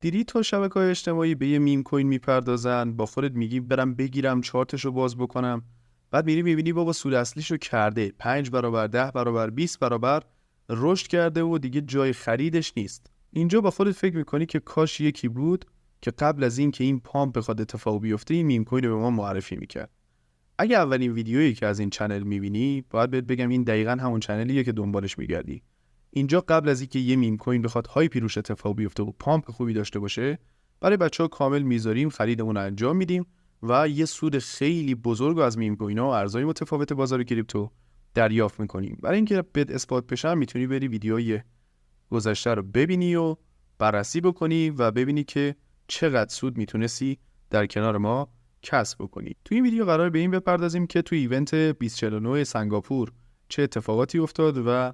دیدی تو شبکه‌های اجتماعی به یه میم کوین میپردازن، با خودت میگی برم بگیرم چارتشو باز بکنم، بعد میری میبینی بابا سود اصلیشو کرده 5 برابر 10 برابر 20 برابر رشد کرده و دیگه جای خریدش نیست. اینجا با خودت فکر میکنی که کاش یکی بود که قبل از این که این پامپ بخواد اتفاق بیفته این میم کوین رو به ما معرفی میکرد. اگه اولین ویدیویی که از این چنل میبینی، باید بهت بگم این دقیقاً همون چنلیه که دنبالش میگردی. اینجا قبل از اینکه یه میم کوین بخواد هایپی روش اتفاق بیفته و پامپ خوبی داشته باشه، برای بچه‌ها کامل میذاریم، خریدمون رو انجام میدیم و یه سود خیلی بزرگ از میم کوین‌ها و ارزهای متفاوت بازار کریپتو دریافت میکنیم. برای اینکه بهت اثبات بشه میتونی بری ویدیوهای گذشته رو ببینی و بررسی بکنی و ببینی که چقدر سود میتونستی در کنار ما کسب بکنی. توی این ویدیو قرار به این بپردازیم که توی ایونت 2049 سنگاپور چه اتفاقاتی افتاد و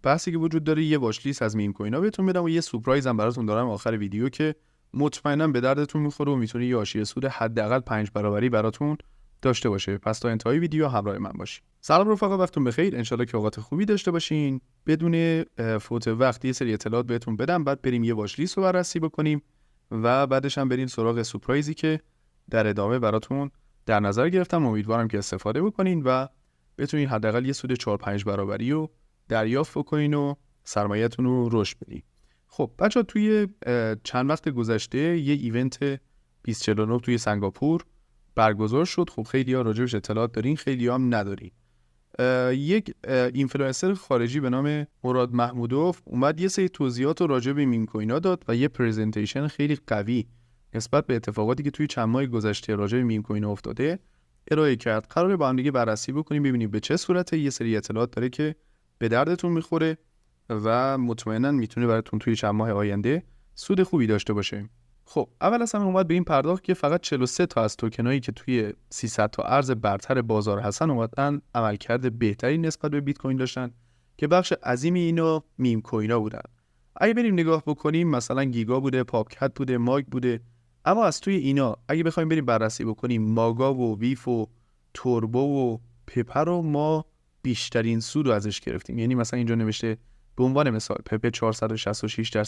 بحثی که وجود داره. یه واچ لیست از میم کوینا بهتون بدم و یه سورپرایز هم براتون دارم آخر ویدیو که مطمئنا به دردتون میخوره و میتونه یه حاشیه سود حداقل 5 برابری براتون داشته باشه. پس تا انتهای ویدیو همراه من باشید. سلام رفقا، وقتتون بخیر. انشالله که اوقات خوبی داشته باشین. بدون فوت وقت یه سری اطلاعات بهتون بدم، بعد بریم یه واچ لیست رو بررسی بکنیم و بعدش هم بریم سراغ سورپرایزی که در ادامه براتون در نظر گرفتم. امیدوارم که استفاده بکنین و بتونین حداقل یه سود 4-5 برابری رو دریافت بکنین و سرمایه‌تون رو رشد بدین. خب بچه‌ها، توی چند وقت گذشته یه ایونت 2049 توی سنگاپور برگزار شد. خب خیلی‌ها راجعش اطلاعات دارین، خیلی‌ها هم ندارین. یک اینفلوئنسر خارجی به نام مراد محمودوف اومد یه سری توضیحات رو راجع به میم کوینا داد و یه پرزنتیشن خیلی قوی نسبت به اتفاقاتی که توی چند ماه گذشته راجع به میم کوینا افتاده ارائه کرد. قراره با هم دیگه بررسی بکنیم ببینیم به چه صورته. یه سری اطلاعات داره که به دردتون میخوره و مطمئنا میتونه براتون توی چند ماه آینده سود خوبی داشته باشه. خب اول از همه اومد به این پرداخت که فقط 43 تا از توکنایی که توی 300 تا ارز برتر بازار هستن اومدن عملکرد بهتری نسبت به بیت کوین داشتن که بخش عظیمی اینا میم کوینا بودن. اگه بریم نگاه بکنیم مثلا گیگا بوده، پاپکت بوده، ماگ بوده، اما از توی اینا اگه بخوایم بریم بررسی بکنیم ماگا و ویف و توربو و پپر رو ما بیشترین سود رو ازش گرفتیم. یعنی مثلا اینجا نوشته به عنوان مثال پپ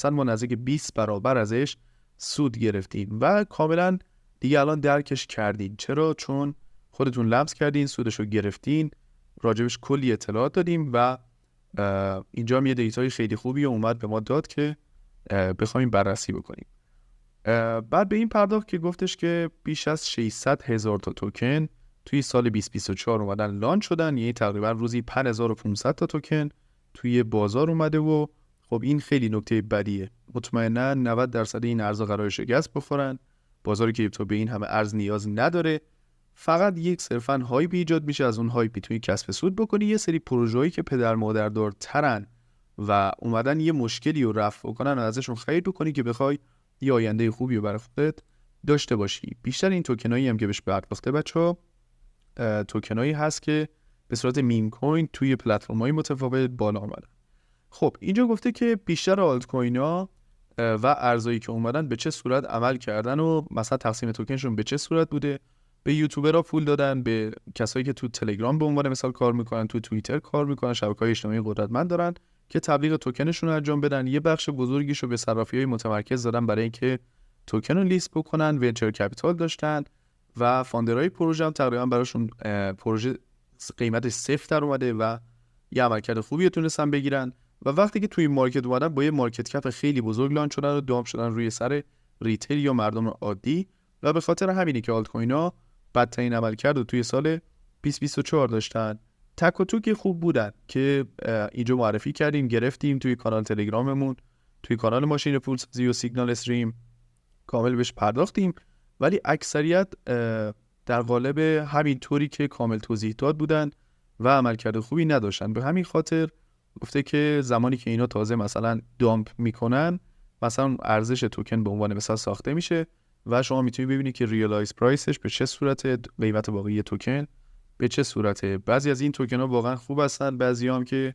466% ما نزدیک 20 برابر ازش سود گرفتیم و کاملا دیگه الان درکش کردین. چرا؟ چون خودتون لمس کردین، سودش رو گرفتین، راجبش کلی اطلاعات دادیم و اینجا هم یه دیتای خیلی خوبی اومد به ما داد که بخوایم بررسی بکنیم. بعد به این پرداخت که گفتش که بیش از 600,000 تا توکن توی سال 2024 اومدن لانچ شدن، یعنی تقریبا روزی 5500 تا توکن توی بازار اومده و خب این خیلی نکته بدیه. مطمئنا 90% این ارزها قرار شکست بخورن. بازار کریپتو به این همه ارز نیاز نداره. فقط یک صرفاً هایپ ایجاد میشه، از اون هایپ توی کسب سود بکنی. یه سری پروژه‌ای که پدر مادردار ترن و اومدن یه مشکلی رو رفع بکنن و ازشون خرید بکنی که بخوای یه آینده خوبی رو برای خودت داشته باشی. بیشتر این توکنایی هم که بهش پرداخته بچه‌ها توکنایی هست که به صورت میم کوین توی پلتفرم‌های متفاوت بالا اومدن. خب اینجا گفته که بیشتر آلت کوینا و ارزایی که اومدن به چه صورت عمل کردن و مثلا تقسیم توکنشون به چه صورت بوده. به یوتیوبرها پول دادن، به کسایی که تو تلگرام به عنوان مثال کار میکنن، تو توییتر کار میکنن، شبکه‌های اجتماعی قدرتمند دارن که تبلیغ توکنشون رو انجام بدن. یه بخش بزرگیشو به صرافی‌های متمرکز دادن برای اینکه توکن رو لیست بکنن. ونچر کپیتال داشتن و فاندرهای پروژه هم تقریبا براشون پروژه قیمتش صفر در اومده و یه عملکرد خوبی تونستن بگیرن و وقتی که توی مارکت اومدن با یه مارکت کپ خیلی بزرگ لانچ شدن و دام شدن روی سر ریتیل یا مردم عادی و به خاطر همینه که آلت کوینا بدترین عملکرد رو توی سال 2024 داشتن. تک و توک خوب بودن که اینجا معرفی کردیم، گرفتیم توی کانال تلگراممون، توی کانال ماشین پولسازی و سیگنال استریم کامل بهش پرداختیم، ولی اکثریت در قالب همین طوری که کامل توضیح داد بودن و عملکرد خوبی نداشتن. به همین خاطر گفته که زمانی که اینا تازه مثلا دامپ میکنن، مثلا ارزش توکن به عنوان مثال ساخته میشه و شما میتونید ببینید که ریالایز پرایسش به چه صورته، قیمت واقعی توکن به چه صورته. بعضی از این توکن ها واقعا خوب هستن، بعضی هم که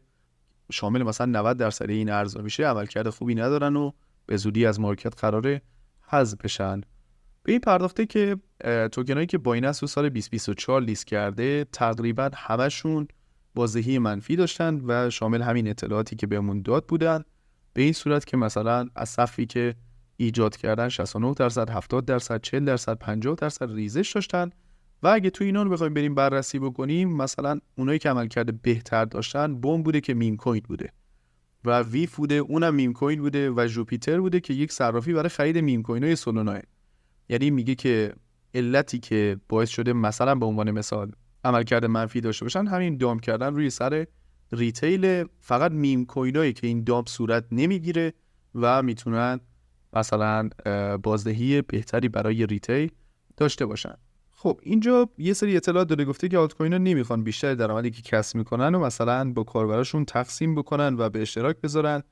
شامل مثلا 90% این ارزها میشه عملکرد خوبی ندارن و به زودی از مارکت قراره حذف بشن. به این پرداخته که توکنایی که بایننس تو سال 2024 لیست کرده تقریبا همشون بازدهی منفی داشتن و شامل همین اطلاعاتی که بهمون داد بودن، به این صورت که مثلا از صفی که ایجاد کردن 69%، 70%، 40%، 50% ریزش داشتن و اگه تو اینا رو بخوایم بریم بررسی بکنیم، مثلا اونایی که عملکرد بهتر داشتن بوم بوده که میم کوین بوده و ویف بوده، اونم میم کوین بوده و جوپیتر بوده که یک صرافی برای خرید میم کوین های سولونا. یعنی میگه که علتی که باعث شده مثلا به عنوان مثال عملکرد منفی داشته باشن همین دام کردن روی سر ریتیل فقط میم کوینایی که این دام صورت نمیگیره و میتونن مثلا بازدهی بهتری برای ریتیل داشته باشن. خب اینجا یه سری اطلاعات داده، گفته که آلت کوینا نمیخوان بیشتر درآمدی که کسب میکنن و مثلا با کاربراشون تقسیم بکنن و به اشتراک بذارن.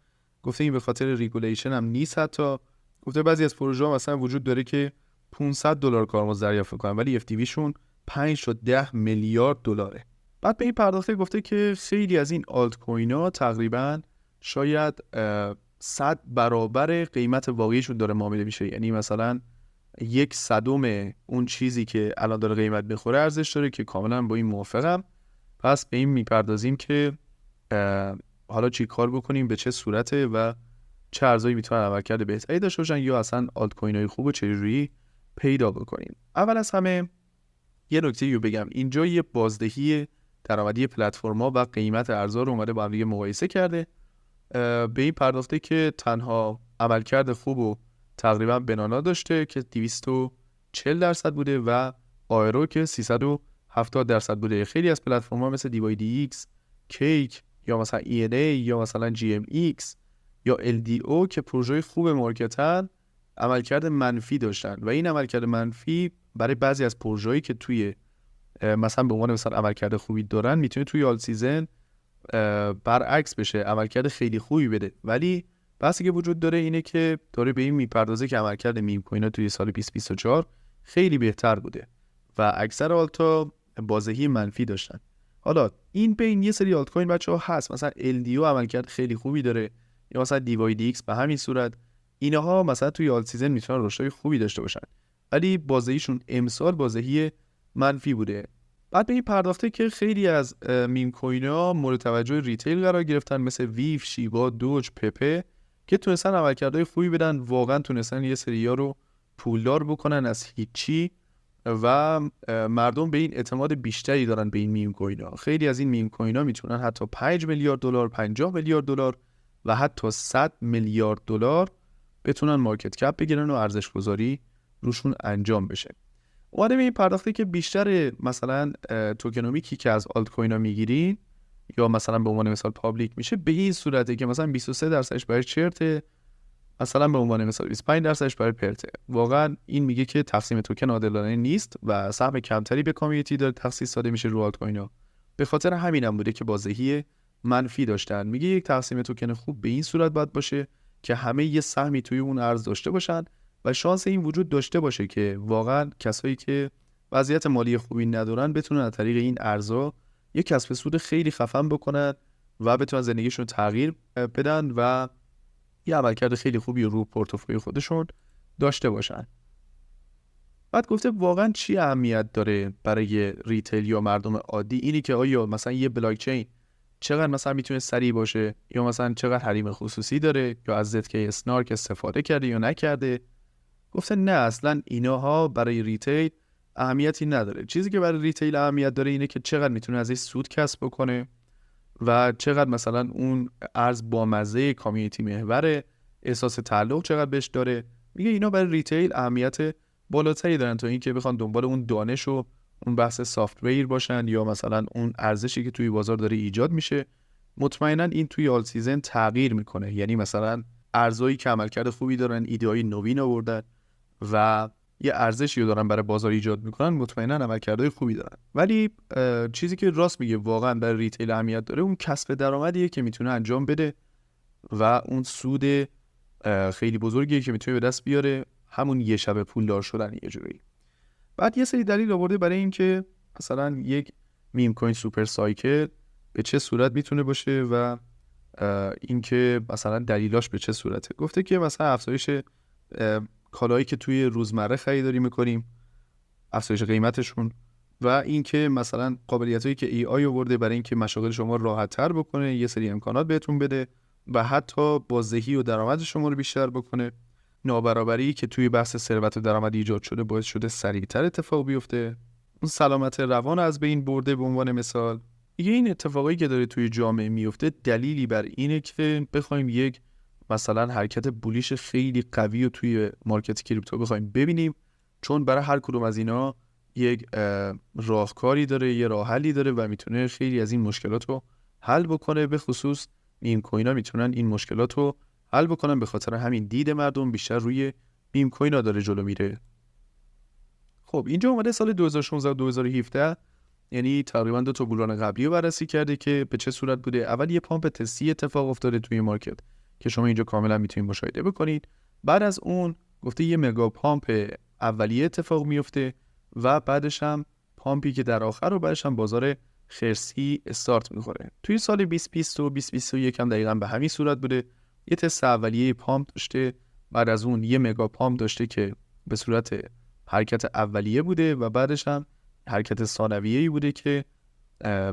گفته این به خاطر ریگولیشن هم نیست. حتی گفته بعضی از پروژه ها مثلا وجود داره که $500 کارمزد دریافت کنن ولی FTV شون 5 تا 10 میلیارد دلاره. بعد به این پرداخته گفته که خیلی از این آلت کوینا تقریبا شاید 100 برابر قیمت واقعیشون داره معامله میشه. یعنی مثلا 1/100 اون چیزی که الان داره قیمت بخوره ارزش داره، که کاملا با این موافقم. پس به این میپردازیم که حالا چی کار بکنیم، به چه صورته و چه ارزایی میتونن عملکرد بهتری داشته باشن یا اصلا آلت کوین های خوب چجوری پیدا بکنیم. اول از همه یه نکته رو بگم، اینجا یه بازدهی درآمدی پلتفرم‌ها و قیمت ارزها رو اومده با هم دیگه مقایسه کرده. به این پرداخته که تنها عملکرد خوب و تقریبا بنانا داشته که 240% بوده و آیرو که 370% بوده. خیلی از پلتفرم‌ها مثل DYDX، کیک یا مثلا ENA یا مثلا GMX یا LDO که پروژه خوب مارکتن عملکرد منفی داشتن و این عملکرد منفی برای بعضی از پروژه‌ای که توی مثلا به عنوان مثلا عملکرد خوبی دارن میتونه توی آل سیزن برعکس بشه، عملکرد خیلی خوبی بده. ولی بحثی که وجود داره اینه که داره به این میپردازه که عملکرد میم کوینا توی سال 2024 خیلی بهتر بوده و اکثر آلتا بازدهی منفی داشتن. حالا این بین یه سری آلت کوین بچه‌ها هست مثلا LDO عملکرد خیلی خوبی داره یا مثلا DYDX به همین صورت، اینها مثلا توی آل سیزن میتونن رشد خوبی داشته باشن ولی بازدهیشون امسال بازدهی منفی بوده. بعد به این پرداخته که خیلی از میم کوینا مورد توجه ریتیل قرار گرفتن مثل ویف، شیبا، دوج، پپه که تونستن عملکردهای خوبی بدن، واقعا تونستن یه سریا رو پولدار بکنن از هیچی و مردم به این اعتماد بیشتری دارن به این میم کوینا. خیلی از این میم کوینا میتونن حتی 5 میلیارد دلار، 50 میلیارد دلار و حتی 100 میلیارد دلار بتونن مارکت کپ بگیرن و ارزش گذاری روشون انجام بشه. اومده به این پرداخته که بیشتر مثلا توکنومیکی که از آلت کوینا میگیرین یا مثلا به عنوان مثال پابلیک میشه به این صورته که مثلا 23% برای چرت، مثلا به عنوان مثال 25% برای پرته. واقعا این میگه که تقسیم توکن عادلانه نیست و سهم کمتری به کامیونیتی داره تخصیص داده میشه رو آلت کوینا. به خاطر همینم بوده که بازدهی منفی داشتن. میگه یک تقسیم توکن خوب به این صورت باید باشه که همه یه سهمی توی اون ارز داشته باشن و شانس این وجود داشته باشه که واقعا کسایی که وضعیت مالی خوبی ندارن بتونن از طریق این ارزها یه کسب سود خیلی خفن بکنن و بتونن زندگیشون تغییر بدن و یه عملکرد خیلی خوبی رو پورتفوی خودشون داشته باشن. بعد گفته واقعا چی اهمیت داره برای ریتیل یا مردم عادی اینی که آیا مثلا یه بلاک چین چقدر مثلا میتونه سریع باشه یا مثلا چقدر حریم خصوصی داره یا از ZK اسنارک استفاده کرده یا نکرده. گفته نه، اصلا اینها برای ریتیل اهمیتی نداره. چیزی که برای ریتیل اهمیت داره اینه که چقدر میتونه ازش سود کسب بکنه و چقدر مثلا اون ارز با مزه کامیونیتی محور، احساس تعلق چقدر بهش داره. میگه اینا برای ریتیل اهمیت بالاتری دارن تا اینکه بخوان دنبال اون دانش و اون بحث سافت‌ویر باشن یا مثلا اون ارزشی که توی بازار داره ایجاد میشه. مطمئنا این توی آل سیزن تغییر میکنه، یعنی مثلا ارزایی که عملکرد خوبی دارن، ایده‌های نوین آوردن و یه ارزشی رو دارن برای بازار ایجاد میکنن، مطمئنا عملکردهای خوبی دارن. ولی چیزی که راست میگه واقعا برای ریتیل اهمیت داره اون کسب درآمدیه که میتونه انجام بده و اون سود خیلی بزرگیه که میتونه به دست بیاره، همون یه شب پولدار شدن یه جوری. بعد یه سری دلیل آورده برای اینکه مثلا یک میم کوین سوپر سایکل به چه صورت میتونه باشه و اینکه مثلا دلیلاش به چه صورته. گفته که مثلا افزایش کالایی که توی روزمره خریداری میکنیم، افزایش قیمتشون و اینکه مثلا قابلیتایی که ای آی آورده برای اینکه مشاغل شما راحت‌تر بکنه، یه سری امکانات بهتون بده و حتی بازدهی و درآمد شما رو بیشتر بکنه نابرابری که توی بحث ثروت و درآمد ایجاد شده باعث شده سریعتر اتفاق بیفته. اون سلامت روان از بین برده. به عنوان مثال دیگه این اتفاقایی که داره توی جامعه میفته دلیلی بر اینه که بخوایم یک مثلا حرکت بولیش خیلی قوی رو توی مارکت کریپتو بخوایم ببینیم، چون برای هر کدوم از اینا یک راهکاری داره، یه راه حلی داره و میتونه خیلی از این مشکلات رو حل بکنه. به خصوص میم کوینا میتونن این مشکلات رو حل بکنن، به خاطر همین دید مردم بیشتر روی میم کوینا داره جلو میره. خب اینجا اومده سال 2016 و 2017، یعنی تقریبا 2 تا بحران قبلی رو بررسی کرده که به چه صورت بوده. اول یه پامپ تستی اتفاق افتاده توی مارکت که شما اینجا کاملا میتونید مشاهده بکنید. بعد از اون گفته یه مگا پامپ اولیه اتفاق میفته و بعدش هم پامپی که در آخر و بعدش هم بازار خرسی استارت میخوره. توی سال 2020 و 2021 هم دقیقاً به همین صورت بوده. یه تست اولیه پامپ داشته، بعد از اون یه مگا پامپ داشته که به صورت حرکت اولیه بوده و بعدش هم حرکت ثانویه‌ای بوده که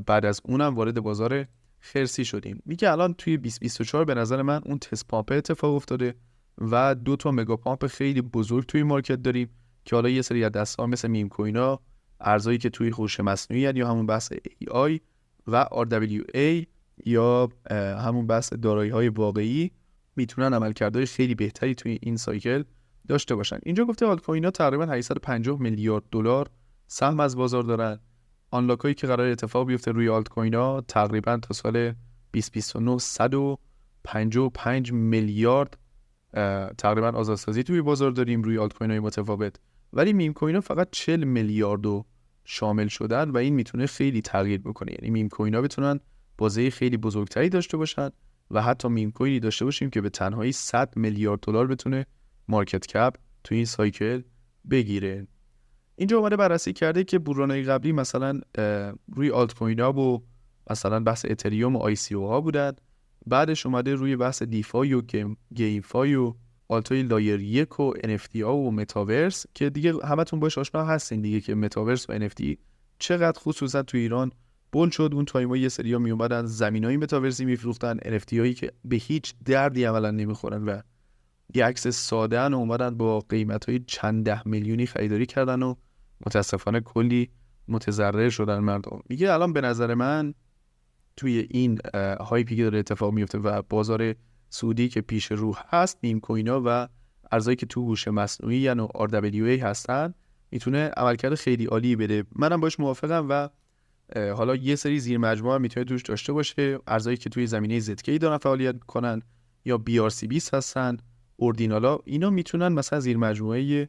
بعد از اونم وارد بازار خرسی شدیم. میگه الان توی 2024 به نظر من اون تست پامپ اتفاق افتاده و 2 تا مگا پامپ خیلی بزرگ توی مارکت داریم که حالا یه سری از دسته‌ها مثل میم کوینا، ارزایی که توی هوش مصنوعی یا همون بحث AI و RWA یا همون بحث دارایی‌های واقعی میتونن عملکردهای خیلی بهتری توی این سایکل داشته باشن. اینجا گفته آلت کوینا تقریبا 850 میلیارد دلار سهم از بازار دارن. آنلاک هایی که قرار اتفاق بیفته روی آلت کوینا تقریبا تا سال 2029 155 میلیارد تقریبا آزادسازی توی بازار داریم روی آلت کوین های متفاوت، ولی میم کوین ها فقط 40 میلیارد رو شامل شدن و این میتونه خیلی تغییر بکنه. یعنی میم کوین ها بتونن بازه خیلی بزرگتری داشته باشن و حتی میم کوینی داشته باشیم که به تنهایی 100 میلیارد دلار بتونه مارکت کپ توی این سایکل بگیره. اینجا اومده بررسی کرده که بحران‌های قبلی مثلا روی آلت کوین ها و مثلا بحث اتریوم و آی سی او ها بودن. بعدش اومده روی بحث دیفای و گیم فای و آلتای لایر 1 و NFT ها و متاورس که دیگه همتون باش آشنا هستین دیگه که متاورس و NFT چقدر خصوصا تو ایران بول شد. اون تایما یه سریا می اومدن زمینای متاورسی میفروختن، NFT هایی که به هیچ دردی عملا نمیخورن و یه عکس ساده ان اومدن با قیمت‌های چند ده میلیونی خریداری کردن و متاسفانه کلی متضرر شدن مردم. میگه الان به نظر من توی این هایپی که داره اتفاق میفته و بازار سعودی که پیش رو هست، میم کوینا و ارزایی که تو هوش مصنوعی یعنی RWA هستن میتونه عملکرد خیلی عالی بده. منم باش موافقم و حالا یه سری زیر مجموعه میتونه توش داشته باشه. ارزایی که توی زمینه ZK دارن فعالیت کنن یا BRC20 هستن، اوردینالا، اینا میتونن مثلا زیر مجموعه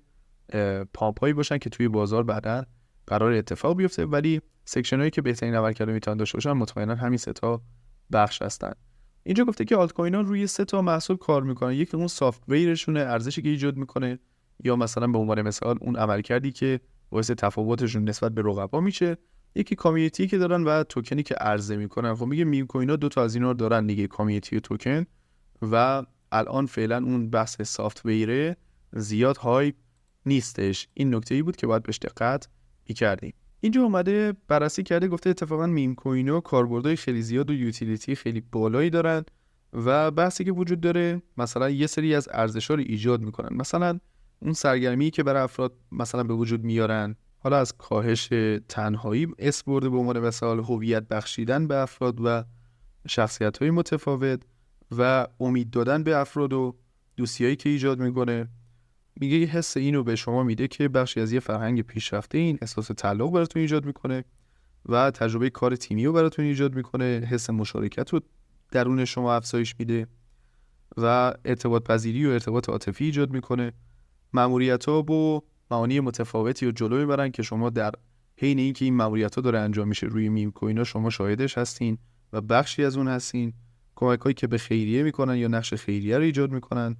پامپایی باشن که توی بازار بعداً قرار اتفاق بیفته، ولی سکشن هایی که بهترین عملکرد میتونن داشته باشن مطمئنا همین 3 تا بخش هستن. اینجا گفته که آلت کوین ها روی 3 تا محصول کار میکنن. یکی اون سافت ویرشونه، ارزشی که ایجاد میکنه، یا مثلا به عنوان مثال اون عملکردی که باعث تفاوتشون نسبت به رقبا میشه، یکی کامیونیتی که دارن و توکنی که عرضه میکنن. خب میگه میم کوین ها 2 تا از اینا رو دارن دیگه، کامیونیتی و توکن، و الان فعلا اون بحث سافت ویر زیاد هایپ نیستش. این نکته‌ای بود که باید بهش دقت می‌کردیم. اینجا اومده بررسی کرده، گفته اتفاقا میم کوین‌ها کاربردهای خیلی زیاد و یوتیلیتی خیلی بالایی دارن و بحثی که وجود داره مثلا یه سری از ارزش‌ها رو ایجاد میکنن. مثلا اون سرگرمی که برای افراد مثلا به وجود میارن، حالا از کاهش تنهایی اسم برده به عنوان مثال، هویت بخشیدن به افراد و شخصیت‌های متفاوت و امید دادن به افراد و دوستیایی که ایجاد میکنه. میگه یه حس اینو به شما میده که بخشی از یه فرهنگ پیشرفته، این احساس تعلق براتون ایجاد میکنه و تجربه کار تیمی رو براتون ایجاد میکنه، حس مشارکت رو درون شما افزایش میده و ارتباط پذیری و ارتباط عاطفی ایجاد میکنه. ماموریت‌ها با معانی متفاوتی رو جلو میبرن که شما در حین اینکه این ماموریت‌ها داره انجام میشه روی میم کوینا شما شاهدش هستین و بخشی از اون هستین. کمک‌هایی که به خیریه میکنن یا نقش خیریه رو ایجاد میکنن،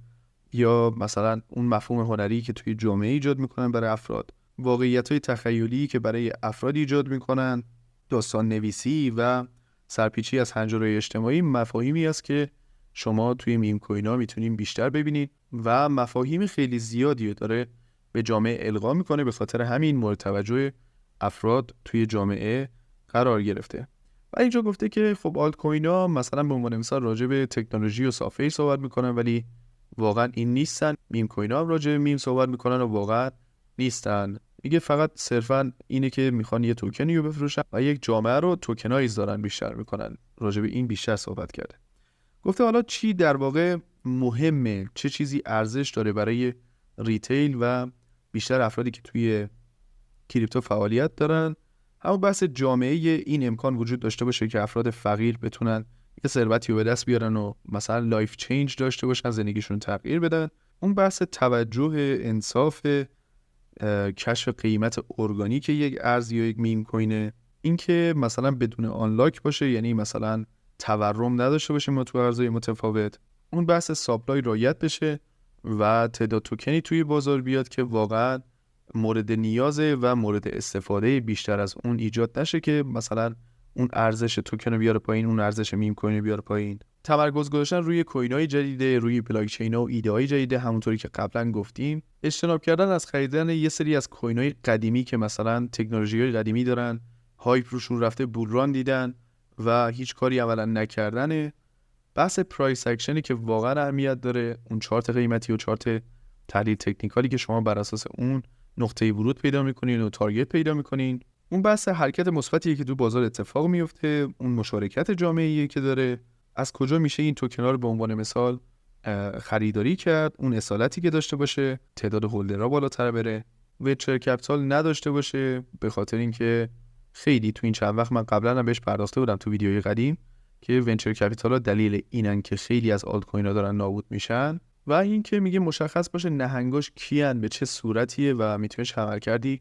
یا مثلا اون مفهوم هنری که توی جامعه ایجاد میکنن برای افراد، واقعیت‌های تخیلی که برای افراد ایجاد میکنن، داستان نویسی و سرپیچی از حنجره اجتماعی، مفاهیمی است که شما توی میم کوینا میتونین بیشتر ببینید و مفاهیم خیلی زیادی داره به جامعه القا میکنه. به خاطر همین مورد توجه افراد توی جامعه قرار گرفته. و اینجا گفته که خب آلت کوینا مثلا به عنوان مثال راجع به تکنولوژی و سافت ویر صحبت میکنن، ولی واقعا این نیستن. میم کوین ها هم راجع به میم صحبت میکنن و واقعا نیستن. میگه فقط صرفا اینه که میخوان یه توکنی رو بفروشن و یک جامعه رو توکنایز دارن بیشتر میکنن. راجع به این بیشتر صحبت کرده. گفته حالا چی در واقع مهمه، چه چیزی ارزش داره برای ریتیل و بیشتر افرادی که توی کریپتو فعالیت دارن. همون بحث جامعه این امکان وجود داشته باشه که افراد فقیر بتونن یه ثروتی رو به دست بیارن و مثلا لایف چینج داشته باشن، زندگیشون تغییر بدن. اون بحث توجه، انصاف، کشف قیمت ارگانیک یک ارز یا یک میم کوینه. این که مثلا بدون آنلاک باشه، یعنی مثلا تورم نداشته باشه ما تو ارزهای متفاوت. اون بحث ساپلای رعایت بشه و تعداد توکنی توی بازار بیاد که واقعا مورد نیازه و مورد استفاده بیشتر از اون ایجاد نشه که مثلا اون ارزش توکن رو بیاره پایین، اون ارزش میم کوین رو بیاره پایین. تمرکز گذاشتن روی کوین‌های جدیده، روی بلاک چین‌ها و ایده‌های جدیده، همونطوری که قبلا گفتیم. اجتناب کردن از خریدن یه سری از کوین‌های قدیمی که مثلا تکنولوژی‌های قدیمی دارن، هایپ روشون رفته، بولران دیدن و هیچ کاری عملاً نکردن. بحث پرایس اکشنی که واقعا اهمیت داره، اون چارت قیمتی و چارت تحلیل تکنیکالی که شما بر اساس اون نقطه ورود پیدا می‌کنین و تارگت پیدا می‌کنین. اون بحث حرکت مثبتیه که تو بازار اتفاق میفته، اون مشارکت جامعه‌ای که داره، از کجا میشه این توکن ها رو به عنوان مثال خریداری کرد، اون اصالتی که داشته باشه، تعداد هولدرها بالاتر بره، ونچر کپیتال نداشته باشه، به خاطر اینکه خیلی تو این چند وقت من قبلا هم بهش پرداخته بودم تو ویدیوهای قدیم که ونچر کپیتال ها دلیل اینن که خیلی از آلت کوین ها دارن نابود میشن. و اینکه میگه مشخص باشه نهنگاش کیان، به چه صورتیه و میتونه چه عملکردی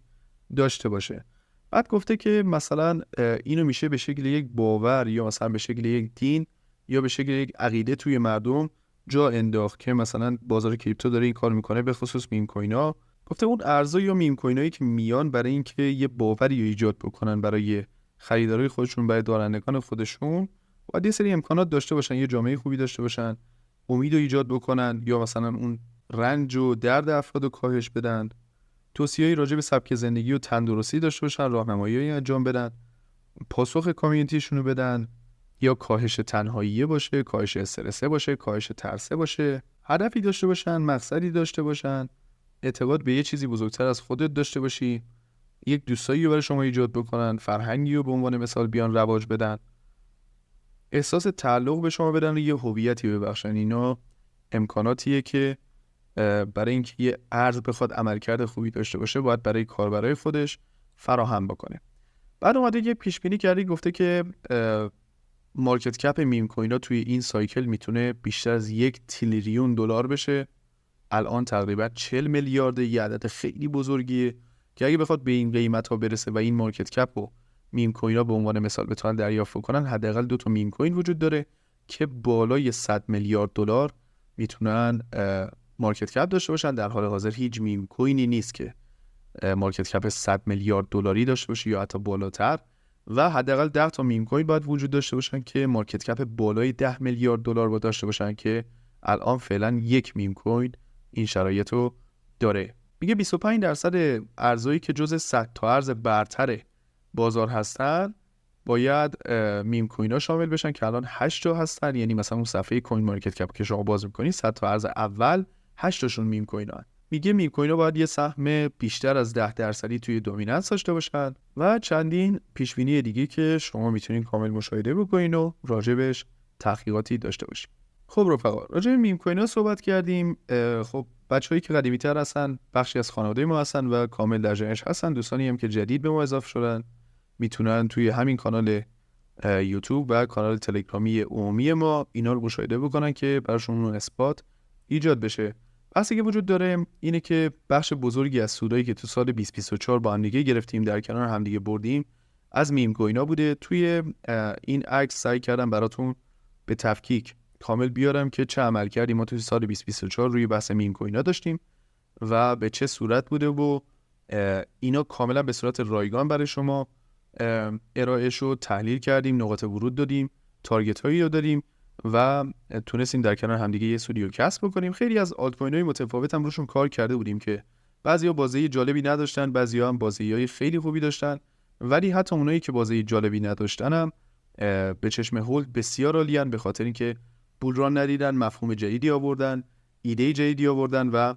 داشته باشه. بعد گفته که مثلا اینو میشه به شکل یک باور یا مثلا به شکل یک دین یا به شکل یک عقیده توی مردم جا انداخت که مثلا بازار کریپتو داره این کار میکنه، به خصوص میم کوینا. گفته اون ارزا یا میم کوینایی که میان برای اینکه یه باوری رو ایجاد بکنن برای خریدارای خودشون، برای دارندگان خودشون، باید یه سری امکانات داشته باشن، یه جامعه خوبی داشته باشن، امید رو ایجاد بکنن یا مثلا اون رنج و درد افراد رو کاهش بدن، توصیه‌ای راجع به سبک زندگی و تندرستی داشته باشن، راهنمایی انجام بدن، پاسخ کامیونیتیشون رو بدن، یا کاهش تنهایی باشه، کاهش استرس باشه، کاهش ترس باشه، هدفی داشته باشن، مقصدی داشته باشن، اعتقاد به یه چیزی بزرگتر از خودت داشته باشی، یک دوستایی رو برای شما ایجاد بکنن، فرهنگی رو به عنوان مثال بیان رواج بدن، احساس تعلق به شما بدن و یه هویتی ببخشن. اینا امکاناتیه که برای اینکه یه ارز بخواد عملکرد خوبی داشته باشه باید برای کاربرای خودش فراهم بکنه. بعد اومده یه پیش بینی کرده، گفته که مارکت کپ میم کوینا توی این سایکل میتونه بیشتر از 1 تریلیون دلار بشه. الان تقریبا 40 میلیارد، یه عدد خیلی بزرگیه که اگه بخواد به این قیمت ها برسه و این مارکت کپ و میم کوینا به عنوان مثال بتونن دریافت کنن، حداقل 2 تا میم کوین وجود داره که بالای 100 میلیارد دلار میتونن مارکت کپ داشته باشن. در حال حاضر هیچ میم کوینی نیست که مارکت کپ 100 میلیارد دلاری داشته باشه یا حتی بالاتر، و حداقل 10 تا میم کوین باید وجود داشته باشن که مارکت کپ بالای 10 میلیارد دلار باید داشته باشن که الان فعلا 1 میم کوین این شرایط رو داره. میگه 25% ارزایی که جز 100 تا ارز برتر بازار هستن باید میم کوین ها شامل بشن که الان 8 تا هستن. یعنی مثلا اون صفحه کوین مارکت کپ که شما باز می‌کنید 100 تا ارز اول 8 تاشون میم کوین ها. میگه میم کوین ها باید یه سهم بیشتر از 10% توی دومیننس داشته باشن و چندین پیش بینی دیگه که شما میتونین کامل مشاهده بکنین و راجبش تحقیقاتی داشته باشین. خب رفقا، راجع به میم کوین ها صحبت کردیم. خب بچه‌هایی که قدیمی‌تر هستن بخشی از خانواده ما هستن و کامل در جریانش هستن، دوستانی هم که جدید به ما اضافه شدن میتونن توی همین کانال یوتیوب و کانال تلگرامی عمومی ما اینا رو مشاهده بکنن که براشون اون اثبات ایجاد بشه. بحثی که وجود داره اینه که بخش بزرگی از سودایی که تو سال 2024 با هم دیگه گرفتیم، در کنار هم دیگه بردیم، از میم کوینا بوده. توی این عکس سعی کردم براتون به تفکیک کامل بیارم که چه عمل کردیم ما توی سال 2024 روی بحث میم کوینا داشتیم و به چه صورت بوده و اینا کاملا به صورت رایگان برای شما ارائه شد، تحلیل کردیم، نقاط ورود دادیم، تارگت هایی رو دادیم و تونستیم در کنار همدیگه یه سودی رو کسب بکنیم. خیلی از آلت کوین های متفاوت هم روشون کار کرده بودیم که بعضیا بازی جالبی نداشتن، بعضیا هم بازی‌های خیلی خوبی داشتن، ولی حتی اونایی که بازی جالبی نداشتن هم به چشم هولد بسیار عالیان، به خاطر اینکه بول ران ندیدن، مفهوم جدیدی آوردن، ایده جدیدی آوردن و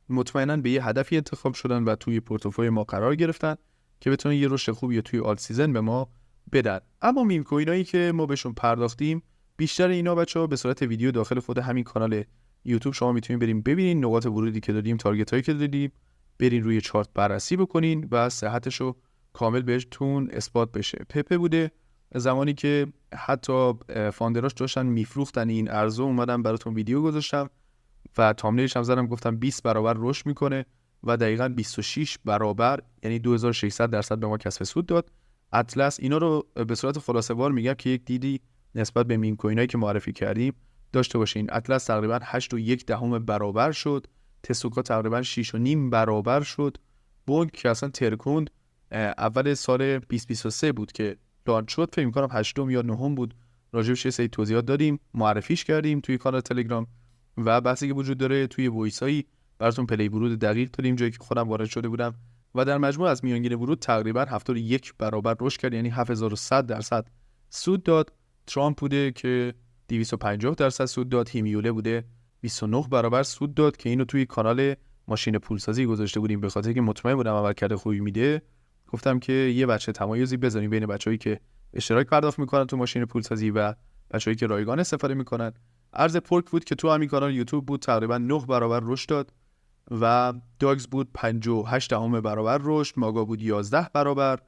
مطمئناً به یه هدفی انتخاب شدن و توی پورتفوی ما قرار گرفتن که بتونن یه رشد خوبی توی آل سیزن به ما بدن. اما میم کوینایی که ما بهشون پرداختیم، بیشتر اینا بچه‌ها به صورت ویدیو داخل خود همین کانال یوتیوب شما میتونید بریم ببینین نقاط ورودی که دادیم، تارگت هایی که دادیم، برین روی چارت بررسی بکنین و صحتشو کامل بهتون اثبات بشه. پپه بوده زمانی که حتی فاندراش داشتن میفروختن این ارزو، اومدم براتون ویدیو گذاشتم و تامنیلش هم زدم، گفتم 20 برابر رشد میکنه و دقیقاً 26 برابر یعنی 2600% به ما کسب سود داد. اطلس اینا رو به صورت خلاصه وار میگم که یک دیدی نسبت به میم کوینایی که معرفی کردیم داشته باشین. اطلس تقریباً 8.1 برابر شد، تسوکا تقریباً 6.5 برابر شد، بونگ که اصلا ترکوند اول سال 2023 بود که لانچ شد، فکر می‌کنم 8 یا 9 بود، راجعش یه سری توضیحات دادیم، معرفیش کردیم توی کانال تلگرام و بحثی که وجود داره توی وایسایی براتون پلی ورود دقیق دادیم جایی که خودم وارد شده بودم و در مجموع از میانگین ورود تقریبا 71 برابر رشد کرد، یعنی 7100% سود داد. ترامپ بوده که 250% سود داد، هیمیوله بوده 29 برابر سود داد که اینو توی کانال ماشین پولسازی گذاشته بودیم به خاطر که مطمئن بودم عملکرد خوبی میده. گفتم که یه بچه تمایزی بذاریم بین بچه‌هایی که اشتراک پرداخت میکنن تو ماشین پولسازی و بچه‌هایی که رایگان استفاده میکنن. ارز پورک بود که تو همین کانال یوتیوب بود تقریبا 9 برابر رشد داد و داگز بود 58 برابر رشد، ماگا بود 11 برابر،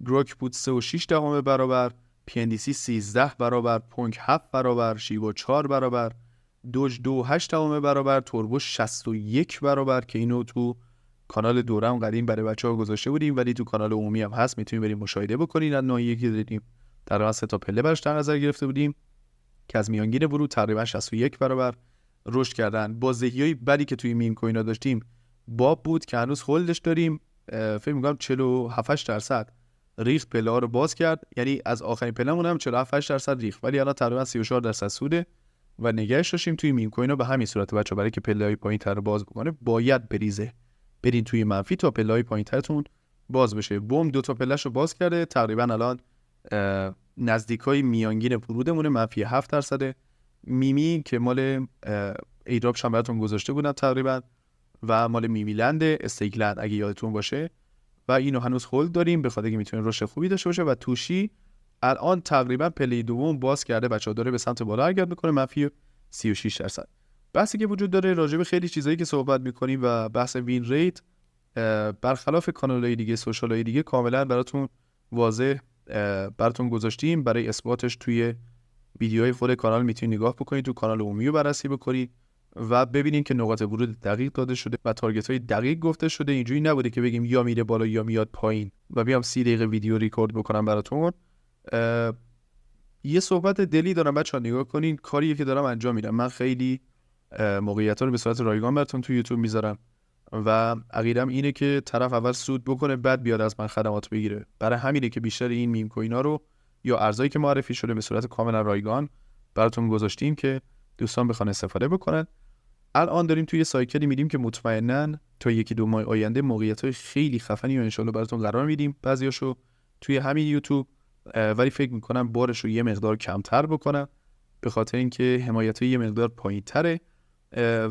گروک بود 3.6 برابر، پی ان دی سی 13 برابر، پونک 7 برابر، شیبا 4 برابر، دوج 2.8 برابر، توربو 61 برابر که اینو تو کانال دورم قدیم برای بچه‌ها گذاشته بودیم ولی تو کانال عمومی هم هست، میتونید برید مشاهده بکنید. از ناحیه‌ای که دیدیم تقریبا 3 تا پله براش در نظر گرفته بودیم که از میانگین ورود تقریبا 61 برابر رشد کردن. بازدهیای بدی که توی میم کوینا داشتیم باب بود که هنوز هولدش داریم، فکر می‌کنم 47% ریخت، پله ها رو باز کرد، یعنی از آخرین پله‌مون هم 47% ریخت ولی الان تقریبا 34% سوده و نگهش داشتیم توی میم کوینا به همین صورت. بچا برای که پله‌های پایین‌تر رو باز بکنه باید بریزه، برین توی منفی تا پله‌های پایین‌ترتون باز بشه. بوم 2 تا پله‌ش رو باز کرده، تقریبا الان نزدیکای میانگین ورودمونه، منفی 7%. میمی که مال ایدراپش هم براتون گذاشته بودم تقریبا و مال میمیلند استیکلند اگه یادتون باشه و اینو هنوز هولد داریم به خاطر اینکه میتونه رشد خوبی داشته باشه. و توشی الان تقریبا پله دوم باز کرده بچه‌ها، داره به سمت بالا حرکت میکنه، منفی 36%. بحثی که وجود داره راجع به خیلی چیزایی که صحبت میکنیم و بحث وین ریت برخلاف کانال‌های دیگه، سوشال‌های دیگه کاملا براتون واضح براتون گذاشتیم. برای اثباتش توی ویدیوهای خود کانال میتونید نگاه بکنید، تو کانال عمومی رو بررسی بکنید و ببینید که نقاط ورود دقیق داده شده و تارگت‌های دقیق گفته شده. اینجوری نبوده که بگیم یا میره بالا یا میاد پایین و بیام 30 دقیقه ویدیو ریکورد بکنم براتون. یه صحبت دلی دارم بچه‌ها، نگاه کنین کاریه که دارم انجام میدم. من خیلی موقعیت‌ها رو به صورت رایگان براتون تو یوتیوب میذارم و عقیدم اینه که طرف اول سود بکنه بعد بیاد از من خدمات بگیره. برای همینه که بیشتر این میم کوینا رو یا ارزایی که معرفی شده به صورت کاملا رایگان براتون گذاشتیم که دوستان بخوان استفاده بکنن. الان داریم توی سایکلی میدیم که مطمئناً تا 1-2 ماه آینده موقعیت‌های خیلی خفنی و ان شاءالله براتون قرار میدیم، بعضیاشو توی همین یوتیوب، ولی فکر میکنم بارش رو یه مقدار کمتر بکنم به خاطر اینکه حمایت‌های یه مقدار پایین‌تره.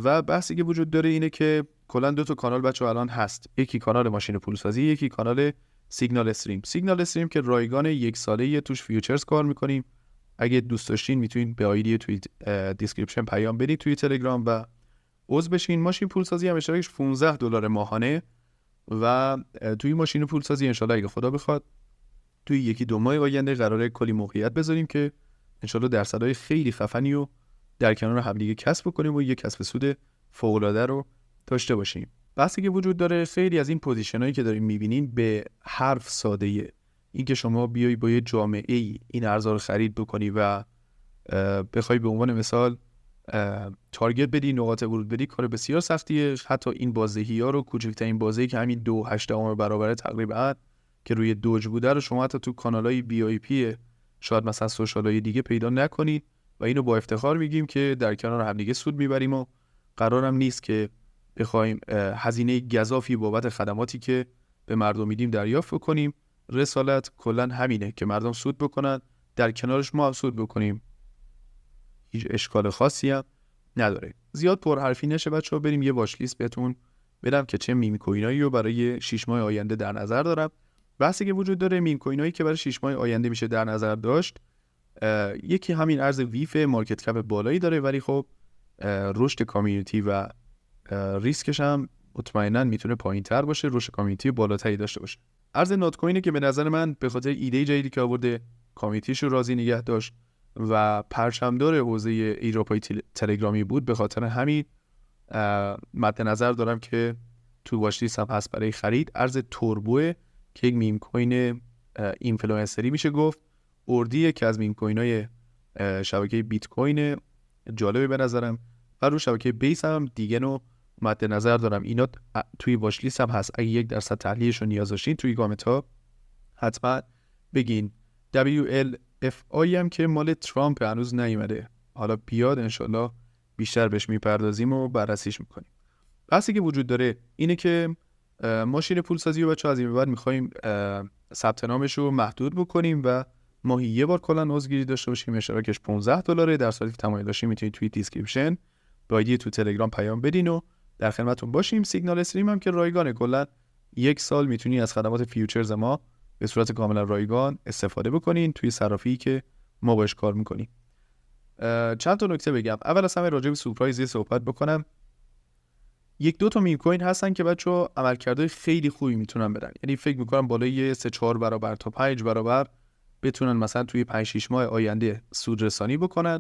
و بحثی که وجود داره اینه که کلا 2 تا کانال بچه‌ها الان هست، یکی کانال ماشین پولسازی، یکی کانال سیگنال استریم. سیگنال استریم که رایگان 1 ساله‌ای توش فیوچرز کار می‌کنیم، اگه دوست داشتین میتونید به آیدی توی دیسکریپشن پیام بدید توی تلگرام و عضو بشین. ماشین پولسازی هم اشتراکش $15 ماهانه و توی ماشین پولسازی ان شاءالله اگه خدا بخواد توی 1-2 ماه آینده قراره کلی موقعیت بذاریم که ان شاءالله درصدهای خیلی خفنی رو در کنار همدیگه کسب بکنیم و یک کسب سود فوق‌العاده رو داشته باشیم. بحثی که وجود داره خیلی از این پوزیشنایی که داریم می‌بینین به حرف ساده‌ایه، این که شما بیای با یه جامعه‌ای این ارزا رو خرید بکنی و بخوای به عنوان مثال تارگت بدی، نقاط ورود بدی، کار بسیار سختیه. حتی این بازدهی‌ها رو، کوچکترین بازدهی که همین 2.8 برابر تقریبا که روی دوج بوده رو شما حتی تو کانال‌های وی آی پی شاید مثلا سوشال‌های دیگه پیدا نکنید و اینو با افتخار میگیم که در کنار همدیگه سود میبریم و قرارم نیست که بخوایم هزینه گزافی بابت خدماتی که به مردم میدیم دریافت بکنیم. رسالت کلا همینه که مردم سود بکنن، در کنارش ما هم سود بکنیم. هیچ اشکال خاصی هم نداره. زیاد پرحرفی نشه بچه‌ها، بریم یه واچ لیست بهتون بدم که چه میم کوینایی رو برای 6 ماه آینده در نظر دارم. بحثی که وجود داره میم کوینایی که برای 6 ماه آینده میشه در نظر داشت، یکی همین ارز ویف مارکت کپ بالایی داره، ولی خب رشد کامیونیتی و ریسکش هم مطمئنا میتونه پایین‌تر باشه، رشد کامیونیتی بالاتری داشته باشه. ارز نات کوینی که به نظر من به خاطر ایده جدیدی که آورده، کامیونیتیش رو راضی نگه داشت و پرچمدار حوزه ایروپای تلگرامی بود، به خاطر همین مد نظر دارم که تو واچ لیست هم هست برای خرید. ارز توربو که یک میم کوین اینفلوئنسری میشه گفت، اوردیه که از میم کوینای شبکه بیت کوین جالبه به نظرم، و رو شبکه بیس هم دیگه نو مد نظر دارم. اینا توی واچ لیست هم هست، اگه 1% تحلیلش رو نیاز داشتین توی کامنت ها حتما بگین. WLFI هم که مال ترامپ هنوز نیومده، حالا بیاد انشالله بیشتر بهش میپردازیم و بررسیش میکنیم. بحثی که وجود داره اینه که ماشین پولسازی رو بچه‌ها از این به بعد میخوایم ثبت نامش رو محدود بکنیم و ماهی یه بار کلا عضوگیری داشته باشیم. اشتراکش $15. در صورتی که تمایل داشتین میتونید توی دیسکریپشن با ایدی تو تلگرام پیام بدین و در خدمتتون باشیم. سیگنال استریم هم که رایگانه، کلا 1 سال میتونی از خدمات فیوچرز ما به صورت کاملا رایگان استفاده بکنین توی صرافی که ما باش کار میکنیم. چند تا نکته بگم. اول از همه راجع به سورپرایز صحبت بکنم. 1-2 تا میم کوین هستن که بچه‌ها عملکردهای خیلی خوبی میتونن بدن، یعنی فکر میکنم بالای 3-4 برابر تا 5 برابر بتونن مثلا توی 5-6 ماه آینده سودرسانی بکنن.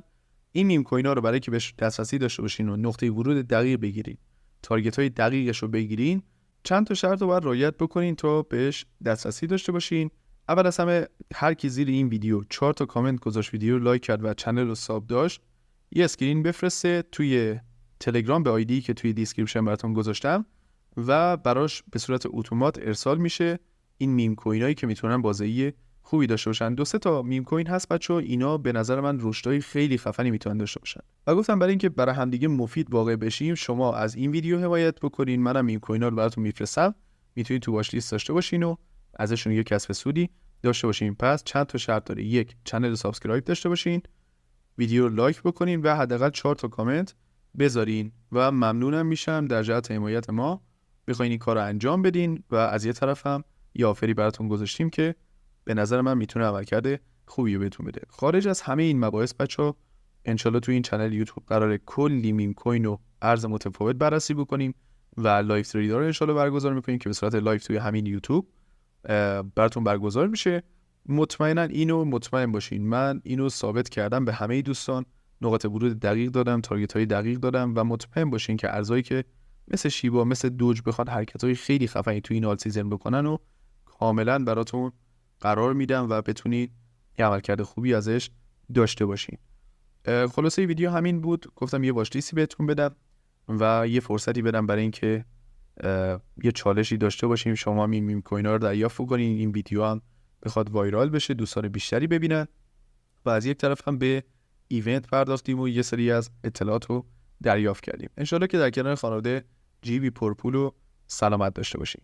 این میم کوین ها رو برای که بهش دسترسی داشته باشین و نقطه ورود دقیق بگیرین، تارگت های دقیقش رو بگیرین، چند تا شرط رو باید رعایت بکنین تا بهش دسترسی داشته باشین. اول از همه هر کی زیر این ویدیو 4 تا کامنت گذاشت، ویدیو رو لایک کرد و کانال رو ساب داشت، یه اسکرین بفرسته توی تلگرام به آیدی که توی دیسکریپشن براتون گذاشتم و براش به صورت اتومات ارسال میشه این میم کوینایی که میتونن بازدهی خوبی داشته باشن. 2-3 تا میم کوین هست بچه‌ها، اینا به نظر من رشدای خیلی خفنی میتونن داشته باشن و گفتم برای اینکه برای همدیگه مفید واقع بشیم شما از این ویدیو حمایت بکنین، منم میم کوینا رو براتون میفرستم، میتونید تو واچ لیست داشته باشین و ازشون یه کسب سودی داشته باشین. پس چند تا شرط داره. 1، کانال رو سابسکرایب داشته باشین، ویدیو رو لایک بکنین و حداقل 4 تا کامنت بذارین و ممنونم میشم در جهت حمایت ما بخواین این کارو انجام بدین. و از یه طرف هم یه آفری براتون گذاشتیم که به نظر من میتونه عملکرد خوبی بهتون بده. خارج از همه این مباحث بچه‌ها انشالله تو این کانال یوتیوب قراره کلی میم کوین و ارز متفاوت بررسی بکنیم و لایو تریدر رو انشالله برگزار میکنیم که به صورت لایو توی همین یوتیوب براتون برگزار میشه. مطمئنا اینو مطمئن باشین، من اینو ثابت کردم به همه دوستان، نقاط ورود دقیق دادم، تارگت های دقیق دادم و مطمئن باشین که ارزایی که مثل شیبا مثل دوج بخواد حرکت های خیلی خفنی توی این آل سیزن بکنن و کاملا براتون قرار میدم و بتونید یه عملکرد خوبی ازش داشته باشین. خلاصه ویدیو همین بود، گفتم یه واچ لیستی بهتون بدم و یه فرصتی بدم برای اینکه یه چالشی داشته باشیم، شما میم کوینا رو دریافت کنین، این ویدیو هم بخواد وایرال بشه، دوستان بیشتری ببینن و از یک طرف هم به ایونت پرداختیم و یه سری از اطلاعات رو دریافت کردیم. انشالله که در کنار خانواده جیبی پرپول و سلامت داشته باشین.